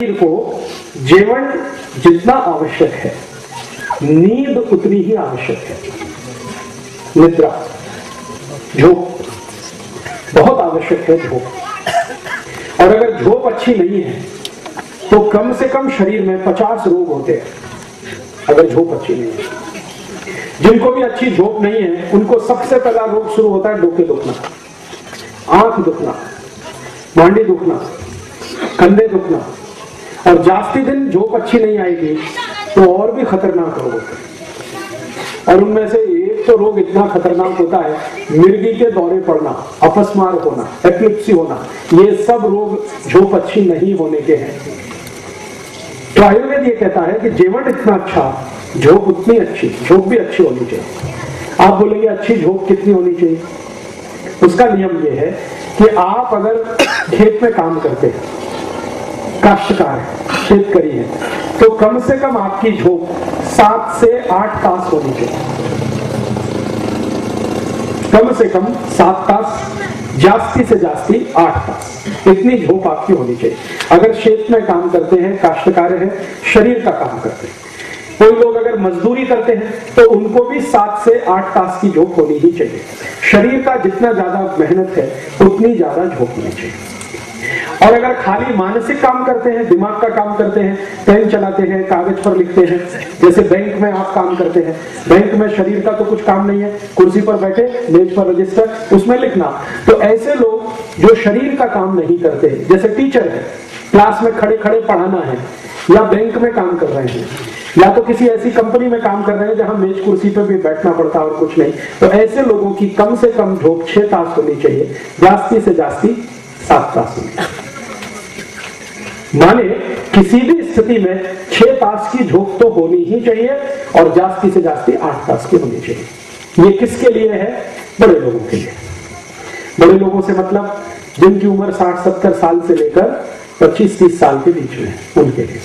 शरीर को जीवन जितना आवश्यक है, नींद उतनी ही आवश्यक है। निद्रा, झोप बहुत आवश्यक है। झोप, और अगर झोप अच्छी नहीं है तो कम से कम शरीर में 50 रोग होते हैं, अगर झोप अच्छी नहीं है। जिनको भी अच्छी झोप नहीं है उनको सबसे पहला रोग शुरू होता है डोके दुखना, आंख दुखना, मांडी दुखना, कंधे दुखना, और जास्ती दिन झोप अच्छी नहीं आएगी तो और भी खतरनाक रोग होते हैं। और उनमें से एक तो रोग इतना खतरनाक होता है, मिर्गी के दौरे पड़ना, अपस्मार होना, एपिलेप्सी होना, ये सब रोग झोप अच्छी नहीं होने के हैं। तो आयुर्वेद ये कहता है कि जीवन इतना अच्छा, झोप उतनी अच्छी, झोप भी अच्छी होनी चाहिए। आप बोलेंगे अच्छी झोप कितनी होनी चाहिए? उसका नियम ये है कि आप अगर खेत में काम करते हैं, काश्तकार है, शेतकरी है, तो कम से कम आपकी झोप 7 से 8 तास होनी चाहिए। कम से कम 7 तास, जास्ती से जास्ती 8 तास, इतनी झोप आपकी होनी चाहिए। अगर खेत में काम करते हैं, काश्तकार है, शरीर का काम करते हैं, कोई लोग अगर मजदूरी करते हैं तो उनको भी 7 से 8 तास की झोप होनी ही चाहिए। शरीर का जितना ज्यादा मेहनत है उतनी ज्यादा झोप होनी चाहिए। और अगर खाली मानसिक काम करते हैं, दिमाग का काम करते हैं, पेन चलाते हैं, कागज पर लिखते हैं, जैसे बैंक में आप काम करते हैं, बैंक में शरीर का तो कुछ काम नहीं है, कुर्सी पर बैठे, मेज पर रजिस्टर, उसमें लिखना। तो ऐसे लोग जो शरीर का काम नहीं करते, जैसे टीचर है, क्लास में खड़े खड़े पढ़ाना है, या बैंक में काम कर रहे हैं, या तो किसी ऐसी कंपनी में काम कर रहे हैं जहां मेज कुर्सी पर भी बैठना पड़ता है और कुछ नहीं, तो ऐसे लोगों की कम से कम झोप 6 तास होनी चाहिए, जास्ती से जास्ती 7 तास होनी चाहिए। माने किसी भी स्थिति में 6 तास की झोप तो होनी ही चाहिए और जास्ती से जास्ती 8 तास की होनी चाहिए। ये किसके लिए है? बड़े लोगों के लिए। बड़े लोगों से मतलब जिनकी उम्र 60-70 साल से लेकर 25-30 साल के बीच में, उनके लिए।